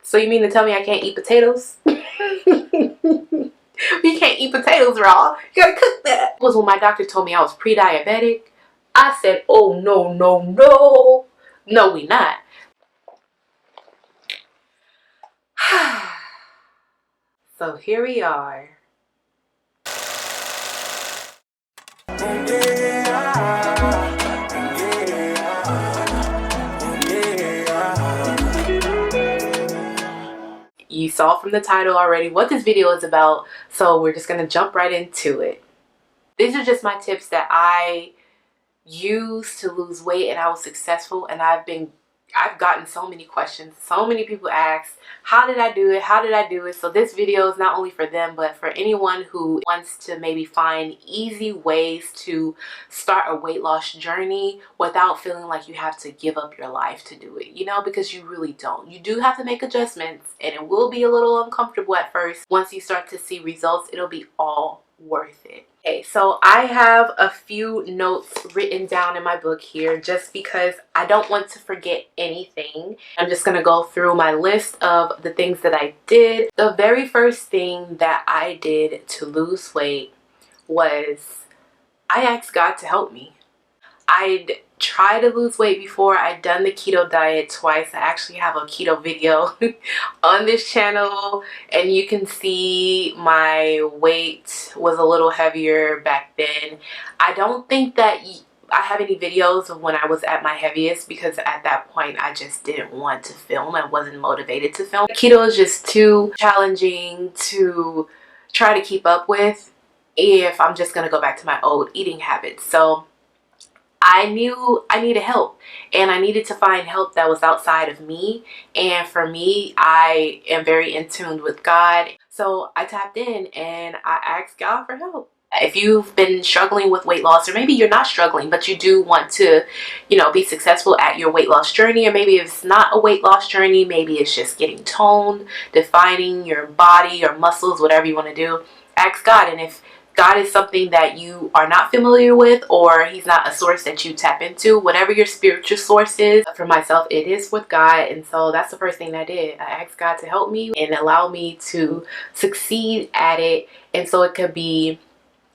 So you mean to tell me I can't eat potatoes? You can't eat potatoes raw. You gotta cook that. It was when my doctor told me I was pre-diabetic. I said, oh no, no, no. No, we not. So here we are. You saw from the title already what this video is about, so we're just gonna jump right into it. These are just my tips that I used to lose weight and I was successful, and I've gotten so many questions. So many people ask, how did I do it? How did I do it? So this video is not only for them, but for anyone who wants to maybe find easy ways to start a weight loss journey without feeling like you have to give up your life to do it, you know, because you really don't. You do have to make adjustments, and it will be a little uncomfortable at first. Once you start to see results, it'll be all worth it. Okay, so I have a few notes written down in my book here just because I don't want to forget anything. I'm just going to go through my list of the things that I did. The very first thing that I did to lose weight was I asked God to help me. I'd tried to lose weight before. I'd done the keto diet twice. I actually have a keto video on this channel, and you can see my weight was a little heavier back then. I don't think that I have any videos of when I was at my heaviest because at that point I just didn't want to film. I wasn't motivated to film. Keto is just too challenging to try to keep up with if I'm just going to go back to my old eating habits. So I knew I needed help, and I needed to find help that was outside of me. And for me, I am very in tune with God. So I tapped in and I asked God for help. If you've been struggling with weight loss, or maybe you're not struggling, but you do want to, you know, be successful at your weight loss journey, or maybe it's not a weight loss journey, maybe it's just getting toned, defining your body, your muscles, whatever you want to do, ask God. And if God is something that you are not familiar with, or he's not a source that you tap into, whatever your spiritual source is. For myself, it is with God, and so that's the first thing I did. I asked God to help me and allow me to succeed at it, and so it could be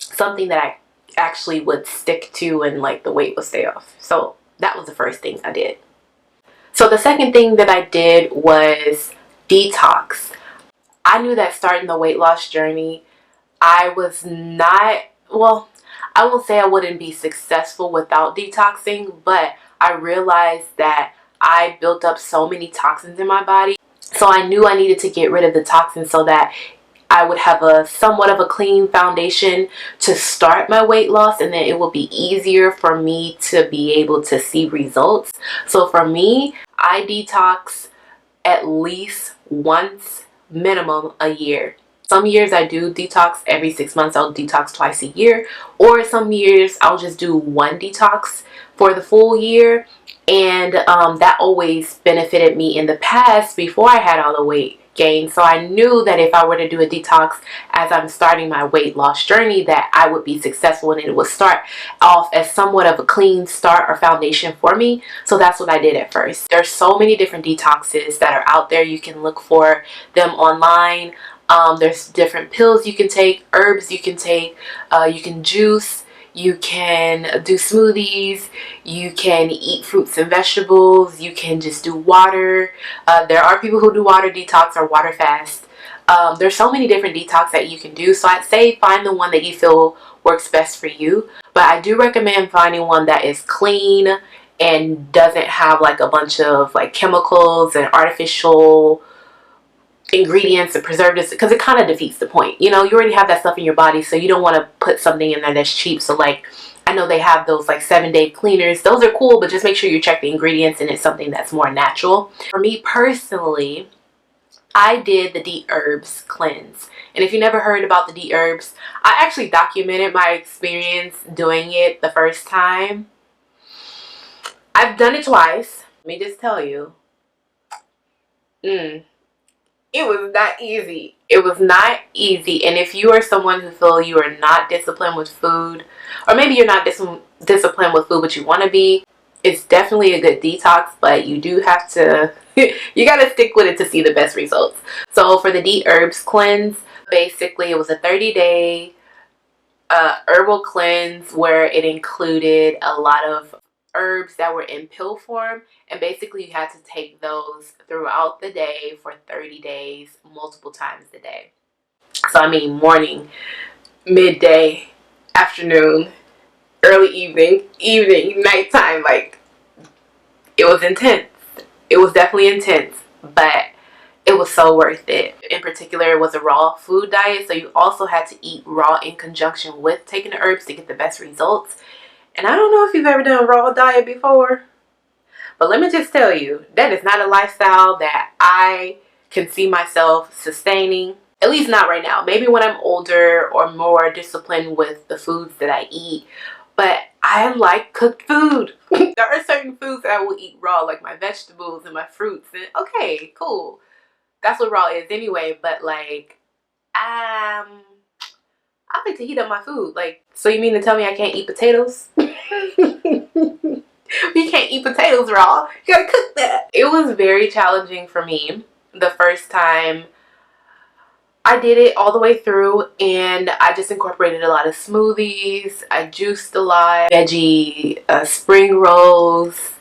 something that I actually would stick to and like the weight would stay off. So that was the first thing I did. So the second thing that I did was detox. I knew that starting the weight loss journey, I was not, well, I won't say I wouldn't be successful without detoxing, but I realized that I built up so many toxins in my body. So I knew I needed to get rid of the toxins so that I would have a somewhat of a clean foundation to start my weight loss, and then it will be easier for me to be able to see results. So for me, I detox at least once minimum a year. Some years I do detox every 6 months. I'll detox twice a year, or some years I'll just do one detox for the full year. And that always benefited me in the past before I had all the weight gain. So I knew that if I were to do a detox as I'm starting my weight loss journey, that I would be successful and it would start off as somewhat of a clean start or foundation for me. So that's what I did at first. There's so many different detoxes that are out there. You can look for them online. There's different pills you can take, herbs you can take, you can juice, you can do smoothies, you can eat fruits and vegetables, you can just do water. There are people who do water detox or water fast. There's so many different detox that you can do. So I'd say find the one that you feel works best for you. But I do recommend finding one that is clean and doesn't have like a bunch of like chemicals and artificial ingredients and preservatives, because it kind of defeats the point. You know, you already have that stuff in your body, so you don't want to put something in there that's cheap. So like, I know they have those like 7-day cleaners. Those are cool, but just make sure you check the ingredients and it's something that's more natural. For me personally, I did the D-Herbs cleanse. And if you never heard about the D-Herbs, I actually documented my experience doing it the first time. I've done it twice. Let me just tell you. It was not easy. It was not easy. And if you are someone who feel you are not disciplined with food, or maybe you're not disciplined with food but you want to be, it's definitely a good detox, but you do have to You gotta stick with it to see the best results. So for the Herbs cleanse, basically it was a 30-day herbal cleanse where it included a lot of herbs that were in pill form, and basically you had to take those throughout the day for 30 days, multiple times a day. So I mean morning, midday, afternoon, early evening, nighttime. Like, it was intense. It was definitely intense, but it was so worth it. In particular, it was a raw food diet, so you also had to eat raw in conjunction with taking the herbs to get the best results. And I don't know if you've ever done a raw diet before, but let me just tell you, that is not a lifestyle that I can see myself sustaining. At least not right now. Maybe when I'm older or more disciplined with the foods that I eat. But I like cooked food. There are certain foods that I will eat raw, like my vegetables and my fruits. And okay, cool. That's what raw is anyway. But like, I like to heat up my food. Like, so you mean to tell me I can't eat potatoes? You can't eat potatoes raw. You gotta cook that. It was very challenging for me the first time I did it all the way through, and I just incorporated a lot of smoothies. I juiced a lot, veggie spring rolls,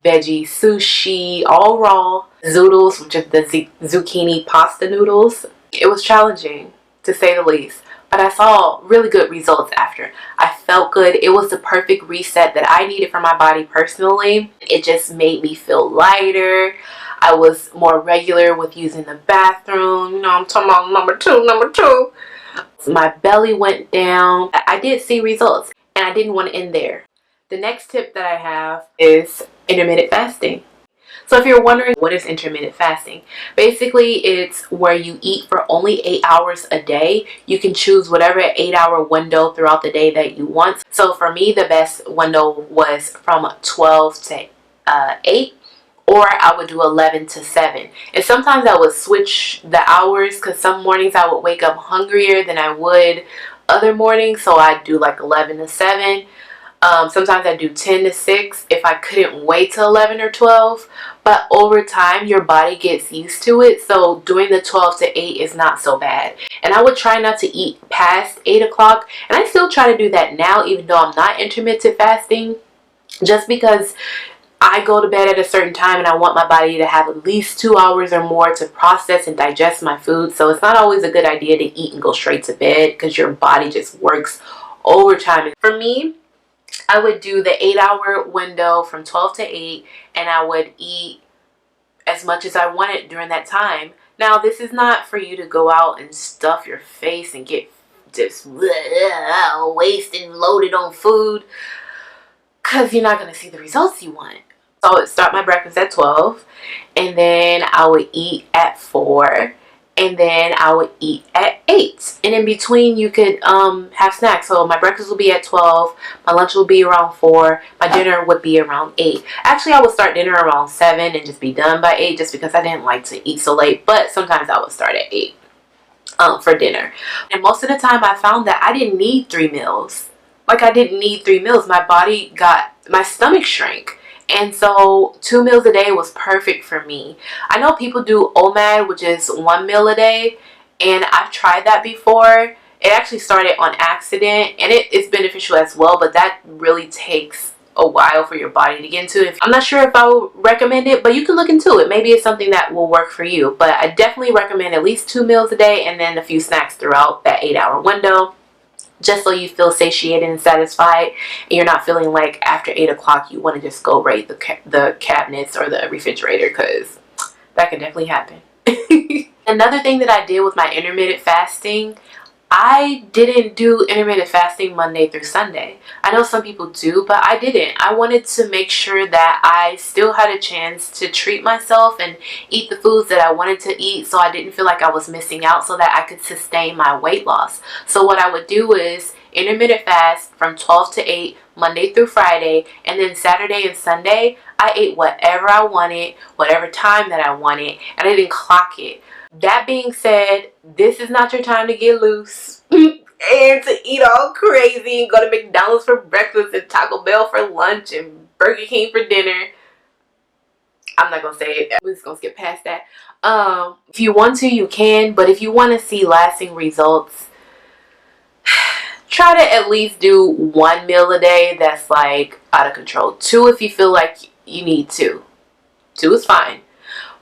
veggie sushi, all raw, zoodles, which is the zucchini pasta noodles. It was challenging, to say the least, but I saw really good results after. I felt good. It was the perfect reset that I needed for my body personally. It just made me feel lighter. I was more regular with using the bathroom. You know, I'm talking about number two. My belly went down. I did see results, and I didn't want to end there. The next tip that I have is intermittent fasting. So if you're wondering, what is intermittent fasting? Basically, it's where you eat for only 8 hours a day. You can choose whatever 8-hour window throughout the day that you want. So for me, the best window was from 12 to 8. Or I would do 11 to 7. And sometimes I would switch the hours because some mornings I would wake up hungrier than I would other mornings. So I'd do like 11 to 7. Sometimes I do 10 to 6 if I couldn't wait till 11 or 12. But over time, your body gets used to it. So doing the 12 to 8 is not so bad. And I would try not to eat past 8 o'clock. And I still try to do that now, even though I'm not intermittent fasting. Just because I go to bed at a certain time and I want my body to have at least 2 hours or more to process and digest my food. So it's not always a good idea to eat and go straight to bed because your body just works overtime. For me, I would do the 8-hour window from 12 to 8, and I would eat as much as I wanted during that time. Now, this is not for you to go out and stuff your face and get just wasted and loaded on food, because you're not going to see the results you want. So I would start my breakfast at 12, and then I would eat at 4, and then I would eat at 8. And in between, you could have snacks. So my breakfast would be at 12, my lunch would be around 4, my dinner would be around 8. Actually, I would start dinner around 7 and just be done by 8 just because I didn't like to eat so late. But sometimes I would start at 8 for dinner. And most of the time, I found that I didn't need 3 meals. Like, I didn't need 3 meals. My stomach shrank. And so 2 meals a day was perfect for me. I know people do OMAD, which is 1 meal a day. And I've tried that before. It actually started on accident. And it's beneficial as well. But that really takes a while for your body to get into. I'm not sure if I would recommend it, but you can look into it. Maybe it's something that will work for you. But I definitely recommend at least 2 meals a day and then a few snacks throughout that 8-hour window, just so you feel satiated and satisfied, and you're not feeling like after 8 o'clock you want to just go raid the cabinets or the refrigerator, because that can definitely happen. Another thing that I did with my intermittent fasting, I didn't do intermittent fasting Monday through Sunday. I know some people do, but I didn't. I wanted to make sure that I still had a chance to treat myself and eat the foods that I wanted to eat, so I didn't feel like I was missing out, so that I could sustain my weight loss. So what I would do is intermittent fast from 12 to 8 Monday through Friday, and then Saturday and Sunday I ate whatever I wanted, whatever time that I wanted, and I didn't clock it. That being said, this is not your time to get loose and to eat all crazy and go to McDonald's for breakfast and Taco Bell for lunch and Burger King for dinner. I'm not gonna say it. We're just gonna skip past that. If you want to, you can, but if you want to see lasting results, try to at least do 1 meal a day that's like out of control. 2 if you feel like you need to. 2 is fine.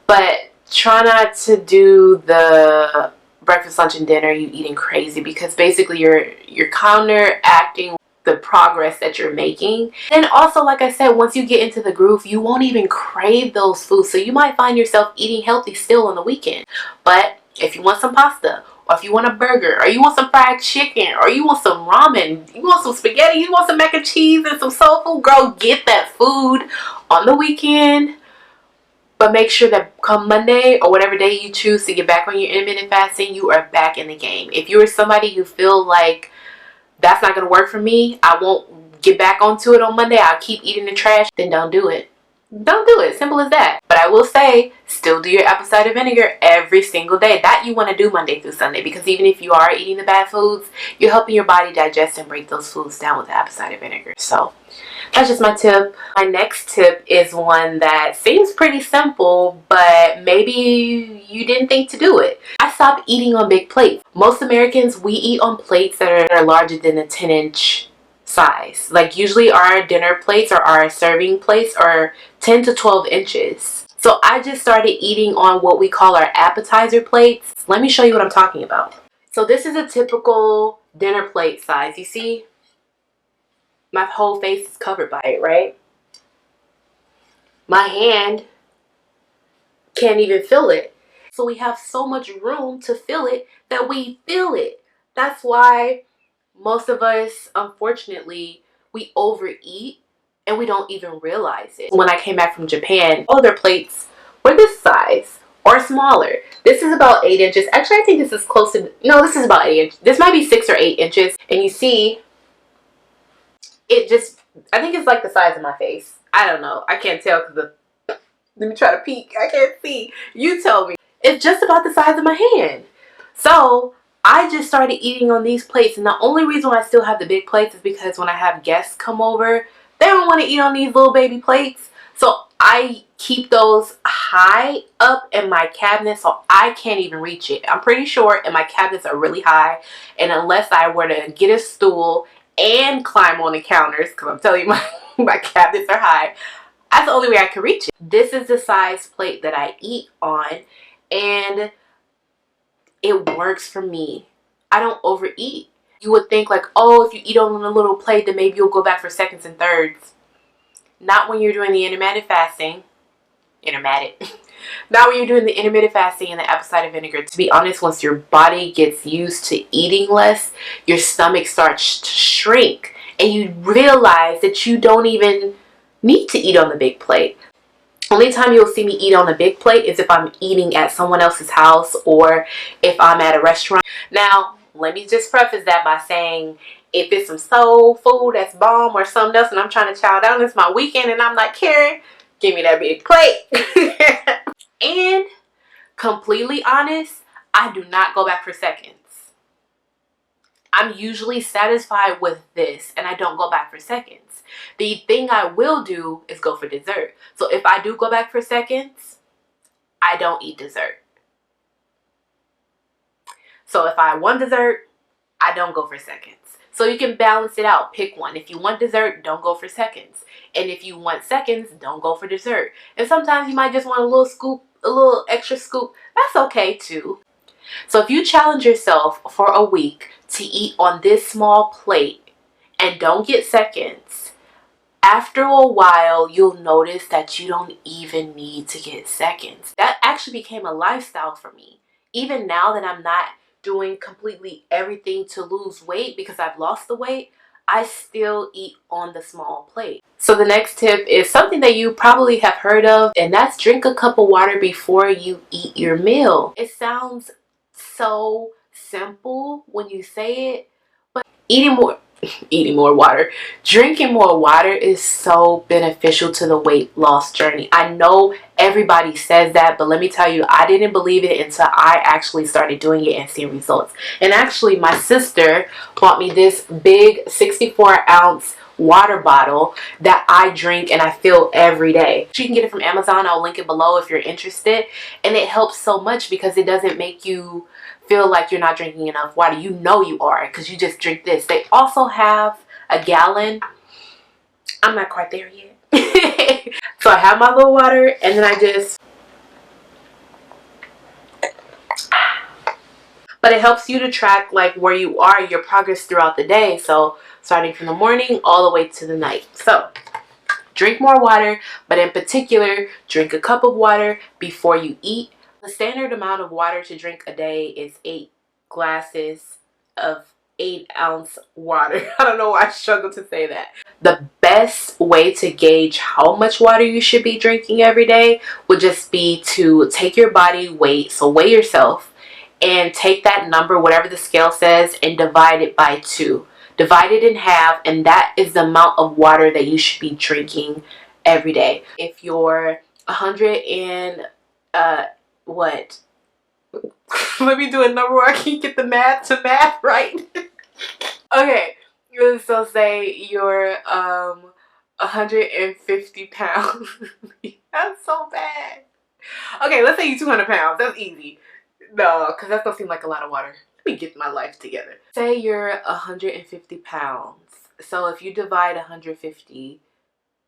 But try not to do the breakfast, lunch, and dinner you eating crazy, because basically you're counteracting the progress that you're making. And also, like I said, once you get into the groove, you won't even crave those foods. So you might find yourself eating healthy still on the weekend. But if you want some pasta, or if you want a burger, or you want some fried chicken, or you want some ramen, you want some spaghetti, you want some mac and cheese and some soul food, girl, get that food on the weekend. But make sure that come Monday or whatever day you choose to get back on your intermittent fasting, you are back in the game. If you are somebody who feel like that's not going to work for me, I won't get back onto it on Monday, I'll keep eating the trash, then don't do it. Don't do it. Simple as that. But I will say, still do your apple cider vinegar every single day. That you want to do Monday through Sunday, because even if you are eating the bad foods, you're helping your body digest and break those foods down with the apple cider vinegar. So that's just my tip. My next tip is one that seems pretty simple, but maybe you didn't think to do it. I stopped eating on big plates. Most Americans, we eat on plates that are larger than a 10-inch size. Like usually our dinner plates or our serving plates are 10 to 12 inches. So I just started eating on what we call our appetizer plates. Let me show you what I'm talking about. So this is a typical dinner plate size. You see? My whole face is covered by it, right? My hand can't even feel it. So we have so much room to fill it that we feel it. That's why most of us, unfortunately, we overeat and we don't even realize it. When I came back from Japan, all their plates were this size or smaller. This is about 8 inches. Actually, I think this is close to, no, this is about 8 inches. This might be 6 or 8 inches. And you see, it just, I think it's like the size of my face. I don't know. I can't tell because let me try to peek. I can't see. You tell me. It's just about the size of my hand. So I just started eating on these plates, and the only reason why I still have the big plates is because when I have guests come over, they don't want to eat on these little baby plates. So I keep those high up in my cabinet so I can't even reach it. I'm pretty sure, and my cabinets are really high, and unless I were to get a stool and climb on the counters, because I'm telling you, my cabinets are high, that's the only way I can reach it. This is the size plate that I eat on, and it works for me. I don't overeat. You would think like, oh, if you eat on a little plate, then maybe you'll go back for seconds and thirds. Not when you're doing the intermittent fasting. Not when you're doing the intermittent fasting and the apple cider vinegar. To be honest, once your body gets used to eating less, your stomach starts to shrink, and you realize that you don't even need to eat on the big plate. Only time you'll see me eat on a big plate is if I'm eating at someone else's house or if I'm at a restaurant. Now, let me just preface that by saying, if it's some soul food that's bomb or something else and I'm trying to chow down, it's my weekend and I'm like, Karen, give me that big plate. And completely honest, I do not go back for seconds. I'm usually satisfied with this and I don't go back for seconds. The thing I will do is go for dessert. So if I do go back for seconds, I don't eat dessert. So if I want dessert, I don't go for seconds. So you can balance it out. Pick one. If you want dessert, don't go for seconds. And if you want seconds, don't go for dessert. And sometimes you might just want a little scoop, a little extra scoop. That's okay too. So if you challenge yourself for a week to eat on this small plate and don't get seconds, after a while, you'll notice that you don't even need to get seconds. That actually became a lifestyle for me. Even now that I'm not doing completely everything to lose weight because I've lost the weight, I still eat on the small plate. So the next tip is something that you probably have heard of, and that's drink a cup of water before you eat your meal. It sounds so simple when you say it, but drinking more water is so beneficial to the weight loss journey. I know everybody says that, but let me tell you, I didn't believe it until I actually started doing it and seeing results. And actually, my sister bought me this big 64-ounce water bottle that I drink and I fill every day. You can get it from Amazon. I'll link it below if you're interested. And it helps so much because it doesn't make you feel like you're not drinking enough water. You know you are because you just drink this. They also have a gallon. I'm not quite there yet. So I have my little water and then I just, but it helps you to track like where you are, your progress throughout the day. So starting from the morning all the way to the night. So drink more water, but in particular, drink a cup of water before you eat. The standard amount of water to drink a day is 8 glasses of 8-ounce water. I don't know why I struggle to say that. The best way to gauge how much water you should be drinking every day would just be to take your body weight, so weigh yourself, and take that number, whatever the scale says, and divide it by 2. Divide it in half, and that is the amount of water that you should be drinking every day. If you're 100 and what? Let me do a number where I can get the math right. Okay, so say you're 150 pounds. That's so bad. Okay, let's say you're 200 pounds. That's easy. No, because that don't seem like a lot of water. Let me get my life together. Say you're 150 pounds. So if you divide 150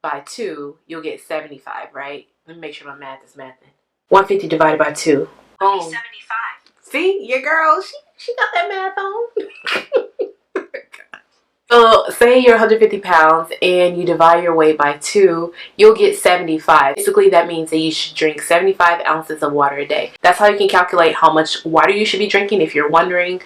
by 2, you'll get 75, right? Let me make sure my math is mathing. 150 divided by 2. Boom. 75. See, your girl, she got that math on. So say you're 150 pounds and you divide your weight by 2, you'll get 75. Basically, that means that you should drink 75 ounces of water a day. That's how you can calculate how much water you should be drinking. If you're wondering,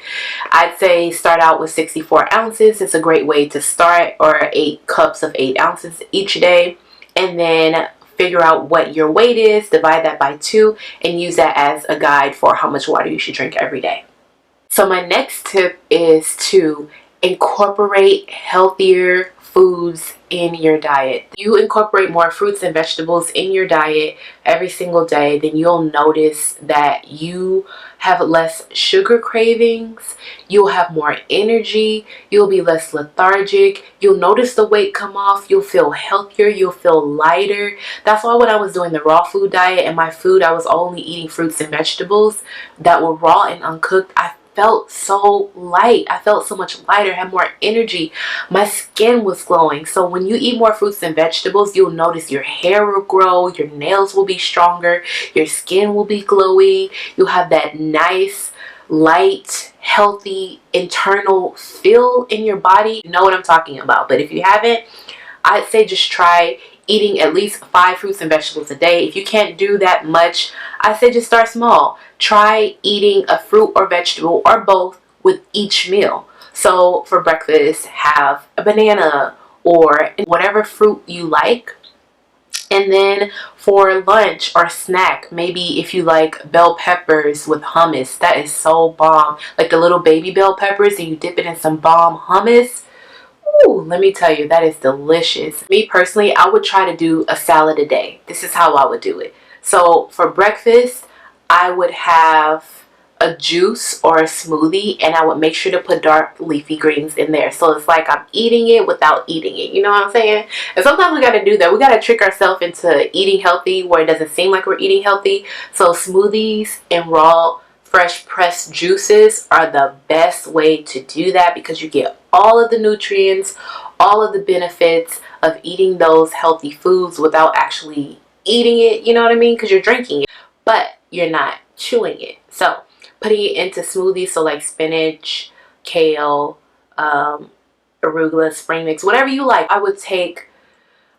I'd say start out with 64 ounces. It's a great way to start, or 8 cups of 8 ounces each day. And then figure out what your weight is, divide that by 2, and use that as a guide for how much water you should drink every day. So my next tip is to incorporate healthier foods in your diet. You incorporate more fruits and vegetables in your diet every single day, then you'll notice that you have less sugar cravings, you'll have more energy, you'll be less lethargic, you'll notice the weight come off, you'll feel healthier, you'll feel lighter. That's why when I was doing the raw food diet and my food, I was only eating fruits and vegetables that were raw and uncooked, I felt so light. I felt so much lighter, had more energy. My skin was glowing. So when you eat more fruits and vegetables, you'll notice your hair will grow, your nails will be stronger, your skin will be glowy. You'll have that nice, light, healthy, internal feel in your body. You know what I'm talking about. But if you haven't, I'd say just try eating at least 5 fruits and vegetables a day. If you can't do that much, I say just start small. Try eating a fruit or vegetable or both with each meal. So for breakfast, have a banana or whatever fruit you like. And then for lunch or snack, maybe if you like bell peppers with hummus, that is so bomb. Like the little baby bell peppers, and you dip it in some bomb hummus. Ooh, let me tell you, that is delicious. Me personally, I would try to do a salad a day. This is how I would do it. So for breakfast, I would have a juice or a smoothie, and I would make sure to put dark leafy greens in there. So it's like I'm eating it without eating it. You know what I'm saying? And sometimes we got to do that. We got to trick ourselves into eating healthy where it doesn't seem like we're eating healthy. So smoothies and raw fresh pressed juices are the best way to do that, because you get all of the nutrients, all of the benefits of eating those healthy foods without actually eating it. You know what I mean? Because you're drinking it, but you're not chewing it. So putting it into smoothies, so like spinach, kale, arugula, spring mix, whatever you like. I would take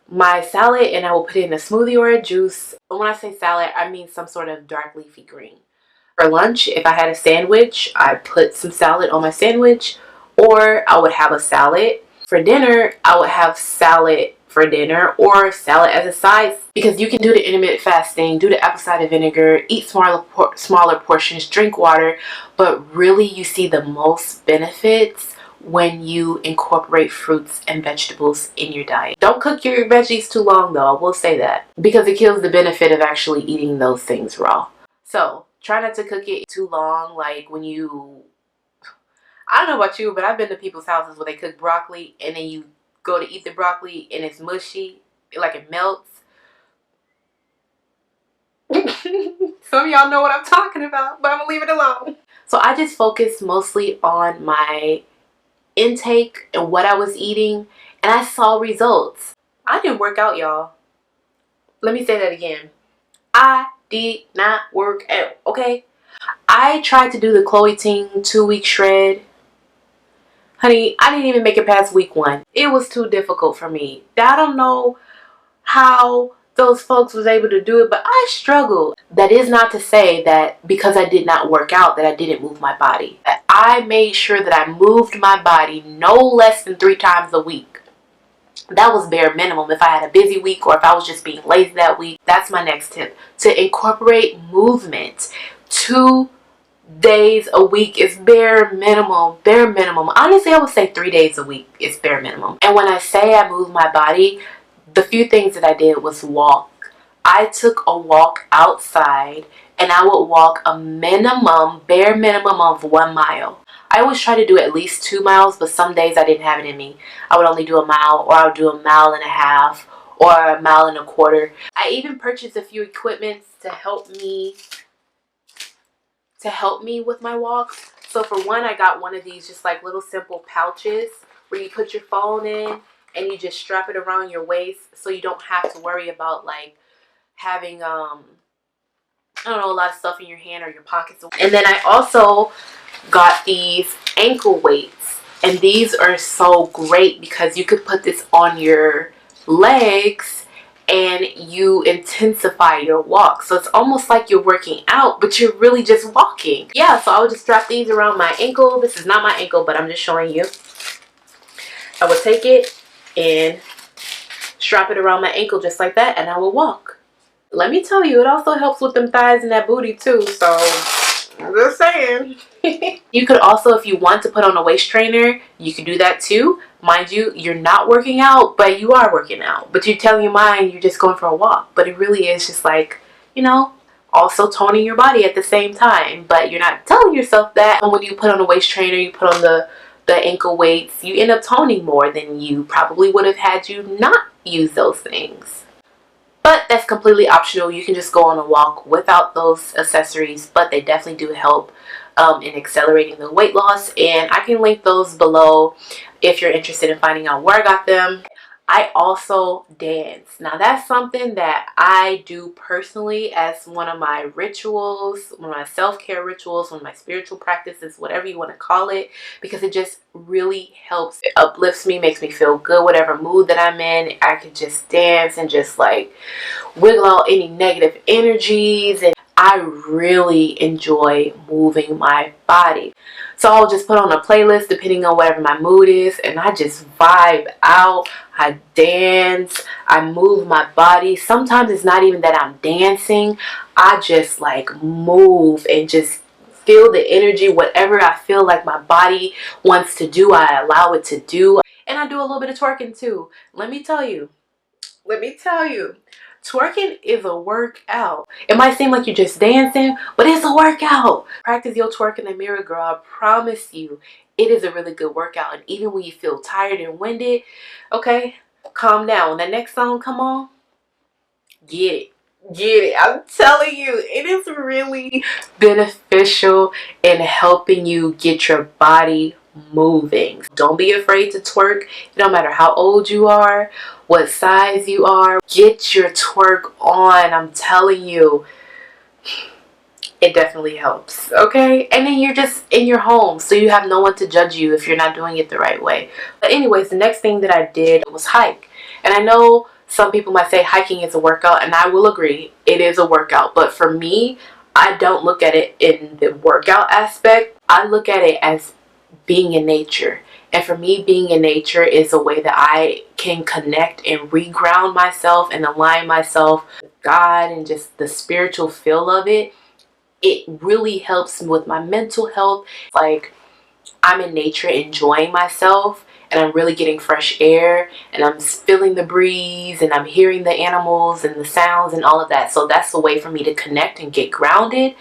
my salad and I will put it in a smoothie or a juice. But when I say salad, I mean some sort of dark leafy green. For lunch, if I had a sandwich, I put some salad on my sandwich, or I would have a salad. For dinner, I would have salad for dinner or salad as a side, because you can do the intermittent fasting, do the apple cider vinegar, eat smaller portions, drink water, but really you see the most benefits when you incorporate fruits and vegetables in your diet. Don't cook your veggies too long though, I will say that, because it kills the benefit of actually eating those things raw. So try not to cook it too long. Like when you, I don't know about you, but I've been to people's houses where they cook broccoli and then you go to eat the broccoli and it's mushy, like it melts. Some of y'all know what I'm talking about, but I'm gonna leave it alone. So I just focused mostly on my intake and what I was eating, and I saw results. I didn't work out, y'all. Let me say that again. I did not work out, okay? I tried to do the Chloe Ting 2-week shred. Honey, I didn't even make it past week 1. It was too difficult for me. I don't know how those folks was able to do it, but I struggled. That is not to say that because I did not work out that I didn't move my body. I made sure that I moved my body no less than 3 times a week. That was bare minimum. If I had a busy week or if I was just being lazy that week, that's my next tip. To incorporate movement. 2 days a week is bare minimum. Bare minimum. Honestly, I would say 3 days a week is bare minimum. And when I say I move my body, the few things that I did was walk. I took a walk outside and I would walk a minimum, bare minimum of 1 mile. I always try to do at least 2 miles, but some days I didn't have it in me. I would only do a mile, or I would do a mile and a half, or a mile and a quarter. I even purchased a few equipments to help me with my walks. So for one, I got one of these just like little simple pouches where you put your phone in and you just strap it around your waist, so you don't have to worry about like having I don't know, a lot of stuff in your hand or your pockets. And then I also got these ankle weights, and these are so great because you could put this on your legs and you intensify your walk. So it's almost like you're working out, but you're really just walking. Yeah, so I would just strap these around my ankle. This is not my ankle, but I'm just showing you. I would take it and strap it around my ankle just like that, and I will walk. Let me tell you, it also helps with them thighs and that booty too, so I'm just saying. You could also, if you want to put on a waist trainer, you could do that too. Mind you, you're not working out, but you are working out. But you're telling your mind you're just going for a walk. But it really is just like, you know, also toning your body at the same time. But you're not telling yourself that. And when you put on a waist trainer, you put on the ankle weights, you end up toning more than you probably would have had you not use those things. But that's completely optional. You can just go on a walk without those accessories, but they definitely do help in accelerating the weight loss. And I can link those below if you're interested in finding out where I got them. I also dance. Now that's something that I do personally as one of my rituals, one of my self-care rituals, one of my spiritual practices, whatever you want to call it, because it just really helps. It uplifts me, makes me feel good, whatever mood that I'm in. I can just dance and just like wiggle out any negative energies, and I really enjoy moving my body. So I'll just put on a playlist depending on whatever my mood is, and I just vibe out. I dance, I move my body. Sometimes it's not even that I'm dancing. I just like move and just feel the energy. Whatever I feel like my body wants to do, I allow it to do. And I do a little bit of twerking too. Let me tell you, twerking is a workout. It might seem like you're just dancing, but it's a workout. Practice your twerk in the mirror, girl. I promise you, it is a really good workout. And even when you feel tired and winded, okay, calm down. When that next song come on, get it. Get it. I'm telling you, it is really beneficial in helping you get your body moving. Don't be afraid to twerk. It don't matter how old you are, what size you are. Get your twerk on. I'm telling you, it definitely helps. Okay, and then you're just in your home, so you have no one to judge you if you're not doing it the right way. But anyways, the next thing that I did was hike. And I know some people might say hiking is a workout, and I will agree, it is a workout. But for me, I don't look at it in the workout aspect. I look at it as being in nature. And for me, being in nature is a way that I can connect and reground myself and align myself with God and just the spiritual feel of it. It really helps me with my mental health. Like, I'm in nature enjoying myself, and I'm really getting fresh air, and I'm feeling the breeze, and I'm hearing the animals and the sounds and all of that. So that's a way for me to connect and get grounded.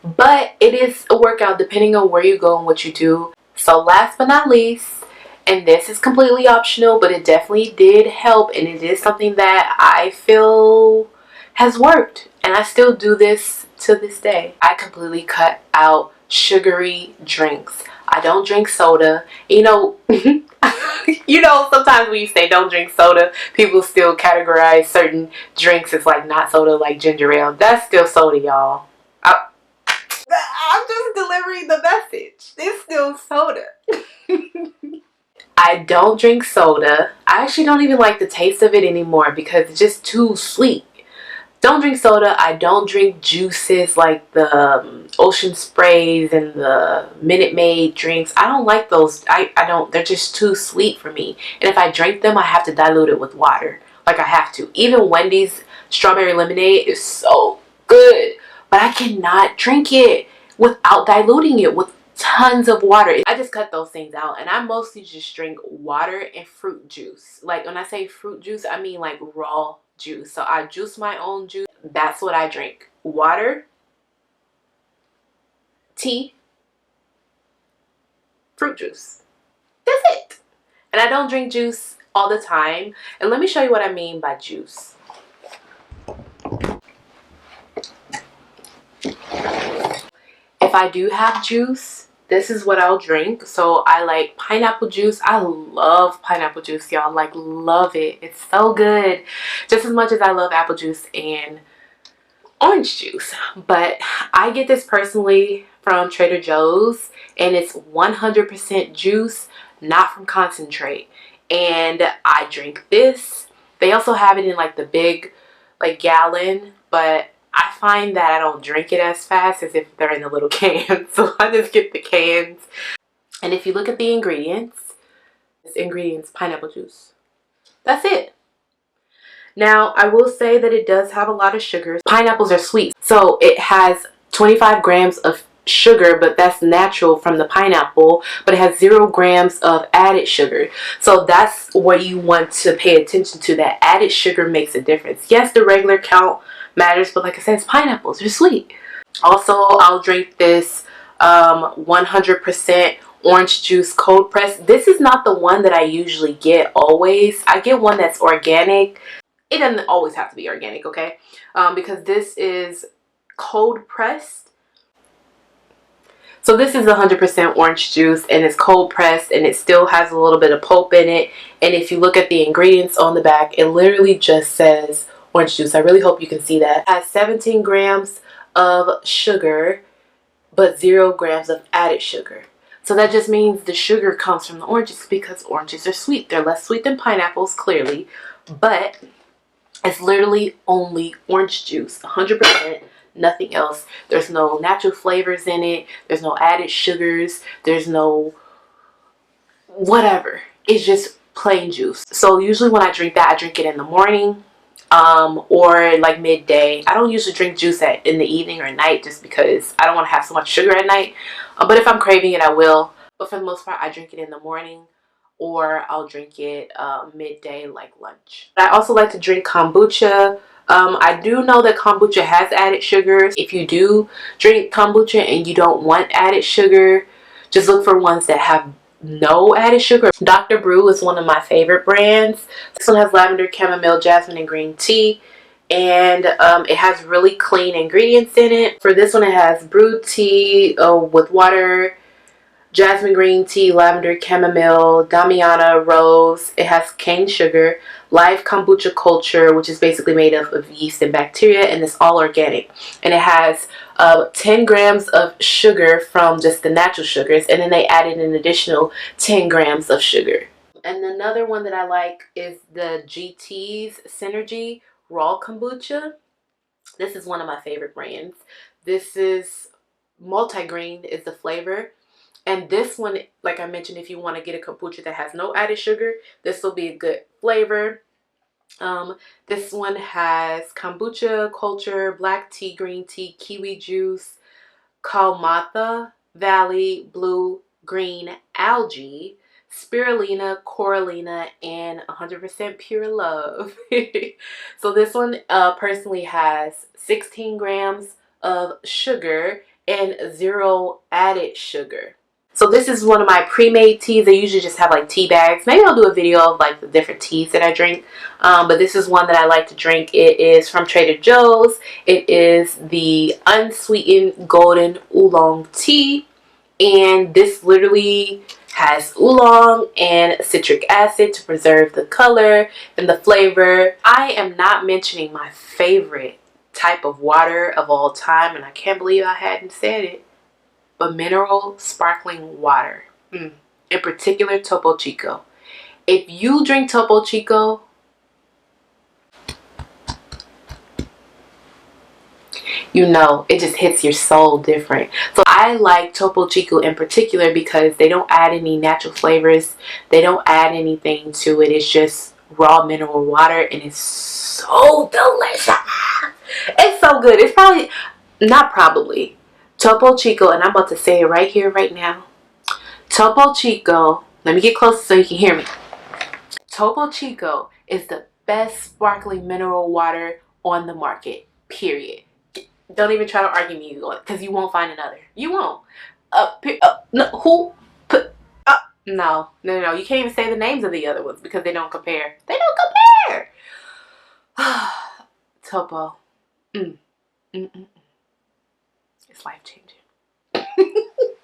But it is a workout depending on where you go and what you do. So last but not least, And this is completely optional, but it definitely did help, and it is something that I feel has worked, and I still do this to this day. I completely cut out sugary drinks. I don't drink soda. You know, you know, sometimes when you say don't drink soda, people still categorize certain drinks as like not soda, like ginger ale. That's still soda, y'all. I'm just delivering the message. It's still soda. I don't drink soda. I actually don't even like the taste of it anymore because it's just too sweet. Don't drink soda. I don't drink juices like the ocean sprays and the Minute Maid drinks. I don't like those. I don't. They're just too sweet for me. And if I drink them, I have to dilute it with water. Like I have to. Even Wendy's strawberry lemonade is so good, but I cannot drink it without diluting it with tons of water. I just cut those things out, and I mostly just drink water and fruit juice. Like when I say fruit juice, I mean like raw juice. So I juice my own juice. That's what I drink. Water, tea, fruit juice. That's it. And I don't drink juice all the time. And let me show you what I mean by juice. If I do have juice, this is what I'll drink. So I like pineapple juice. I love pineapple juice, y'all. Like, love it. It's so good. Just as much as I love apple juice and orange juice. But I get this personally from Trader Joe's, and it's 100% juice, not from concentrate. And I drink this. They also have it in like the big like gallon, but I find that I don't drink it as fast as if they're in the little cans. So I just get the cans. And if you look at the ingredients, pineapple juice. That's it. Now, I will say that it does have a lot of sugars. Pineapples are sweet, so it has 25 grams of sugar, but that's natural from the pineapple, but it has 0 grams of added sugar. So that's what you want to pay attention to. That added sugar makes a difference. Yes, the regular count matters, but like I said, it's pineapples. They're sweet. Also, I'll drink this 100% orange juice cold press. This is not the one that I usually get always. I get one that's organic. It doesn't always have to be organic, okay? Because this is cold pressed. So this is 100% orange juice, and it's cold pressed, and it still has a little bit of pulp in it. And if you look at the ingredients on the back, it literally just says orange juice. I really hope you can see that. It has 17 grams of sugar, but 0 grams of added sugar. So that just means the sugar comes from the oranges because oranges are sweet. They're less sweet than pineapples, clearly, but it's literally only orange juice, 100%, nothing else. There's no natural flavors in it. There's no added sugars. There's no whatever. It's just plain juice. So usually when I drink that, I drink it in the morning or like midday. I don't usually drink juice in the evening or at night just because I don't want to have so much sugar at night. But if I'm craving it, I will. But for the most part, I drink it in the morning, or I'll drink it midday, like lunch. I also like to drink kombucha. I do know that kombucha has added sugars. If you do drink kombucha and you don't want added sugar, just look for ones that have no added sugar. Dr. Brew is one of my favorite brands. This one has lavender, chamomile, jasmine, and green tea. And it has really clean ingredients in it. For this one, it has brewed tea with water, jasmine green tea, lavender, chamomile, damiana, rose. It has cane sugar, live kombucha culture, which is basically made up of yeast and bacteria, and it's all organic. And it has 10 grams of sugar from just the natural sugars, and then they added an additional 10 grams of sugar. And another one that I like is the GT's Synergy Raw Kombucha. This is one of my favorite brands. This is multigrain is the flavor. And this one, like I mentioned, if you want to get a kombucha that has no added sugar, this will be a good flavor. This one has kombucha culture, black tea, green tea, kiwi juice, Kalmatha Valley, blue, green algae, spirulina, coralina, and 100% pure love. So this one personally has 16 grams of sugar and 0 added sugar. So this is one of my pre-made teas. I usually just have like tea bags. Maybe I'll do a video of like the different teas that I drink. But this is one that I like to drink. It is from Trader Joe's. It is the unsweetened golden oolong tea. And this literally has oolong and citric acid to preserve the color and the flavor. I am not mentioning my favorite type of water of all time, and I can't believe I hadn't said it, but mineral sparkling water. In particular, Topo Chico. If you drink Topo Chico, you know it just hits your soul different. So I like Topo Chico in particular because they don't add any natural flavors. They don't add anything to it. It's just raw mineral water, and it's so delicious. It's so good. It's probably, not probably, Topo Chico, and I'm about to say it right here, right now. Topo Chico, let me get closer so you can hear me. Topo Chico is the best sparkling mineral water on the market, period. Don't even try to argue me because you won't find another. You won't. No, no. You can't even say the names of the other ones because they don't compare. They don't compare. Topo. It's life changing.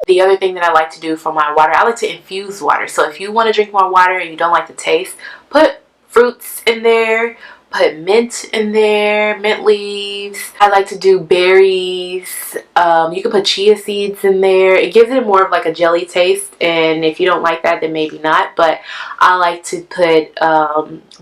The other thing that I like to do for my water, I like to infuse water. So if you want to drink more water and you don't like the taste, put fruits in there. Put mint in there, mint leaves. I like to do berries. You can put chia seeds in there. It gives it more of like a jelly taste, and if you don't like that, then maybe not. But I like to put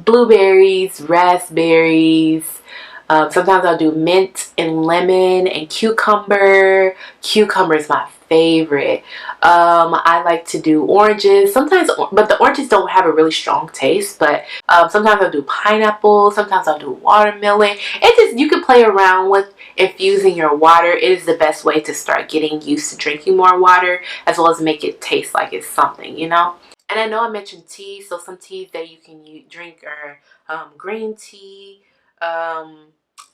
blueberries, raspberries. Sometimes I'll do mint and lemon and cucumber. Cucumber is my favorite. I like to do oranges sometimes, but the oranges don't have a really strong taste. But sometimes I'll do pineapple. Sometimes I'll do watermelon. It just, you can play around with infusing your water. It is the best way to start getting used to drinking more water, as well as make it taste like it's something, you know. And I know I mentioned tea, so some teas that you can drink are green tea.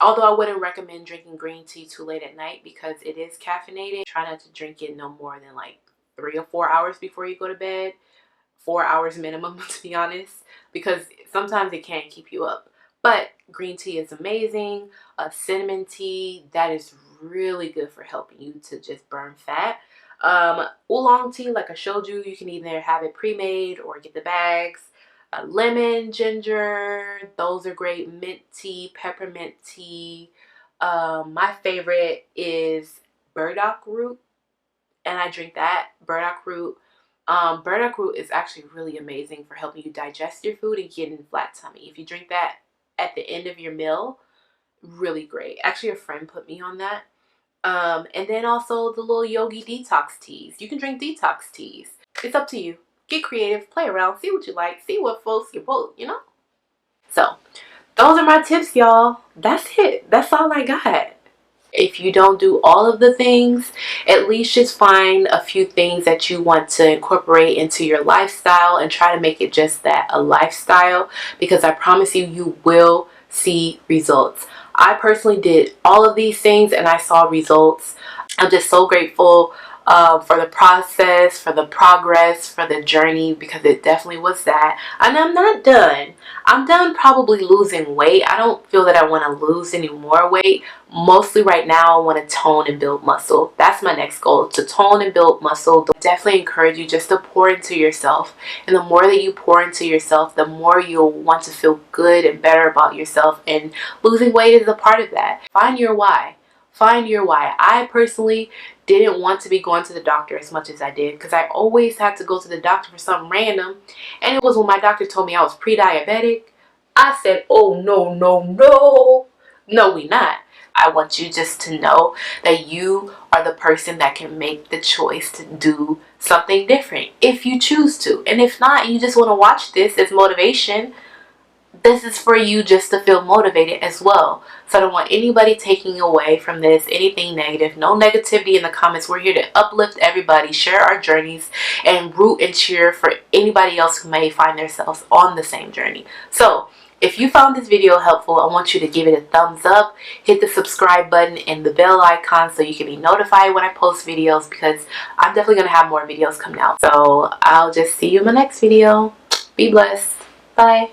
Although I wouldn't recommend drinking green tea too late at night because it is caffeinated. Try not to drink it no more than like 3 or 4 hours before you go to bed. 4 hours minimum, to be honest, because sometimes it can keep you up. But green tea is amazing. Cinnamon tea, that is really good for helping you to just burn fat. Oolong tea, like I showed you, you can either have it pre-made or get the bags. Lemon, ginger, those are great. Mint tea, peppermint tea. My favorite is burdock root, and I drink that. Burdock root. Burdock root is actually really amazing for helping you digest your food and get in flat tummy. If you drink that at the end of your meal, really great. Actually, a friend put me on that. And then also the little yogi detox teas. You can drink detox teas. It's up to you. Get creative, play around, see what you like, see what floats your boat, you know? So, those are my tips, y'all. That's it. That's all I got. If you don't do all of the things, at least just find a few things that you want to incorporate into your lifestyle and try to make it just that, a lifestyle, because I promise you, you will see results. I personally did all of these things and I saw results. I'm just so grateful for the process, for the progress, for the journey, because it definitely was that. And I'm not done. I'm done probably losing weight. I don't feel that I want to lose any more weight. Mostly right now I want to tone and build muscle. That's my next goal, to tone and build muscle. Definitely encourage you just to pour into yourself. And the more that you pour into yourself, the more you'll want to feel good and better about yourself. And losing weight is a part of that. Find your why. Find your why. I personally didn't want to be going to the doctor as much as I did because I always had to go to the doctor for something random. And it was when my doctor told me I was pre-diabetic. I said, oh, no, no, no. No, we not. I want you just to know that you are the person that can make the choice to do something different if you choose to. And if not, you just want to watch this as motivation. This is for you just to feel motivated as well. So I don't want anybody taking away from this anything negative. No negativity in the comments. We're here to uplift everybody, share our journeys, and root and cheer for anybody else who may find themselves on the same journey. So If you found this video helpful, I want you to give it a thumbs up, hit the subscribe button and the bell icon so you can be notified when I post videos, because I'm definitely going to have more videos coming out. So I'll just see you in my next video. Be blessed. Bye.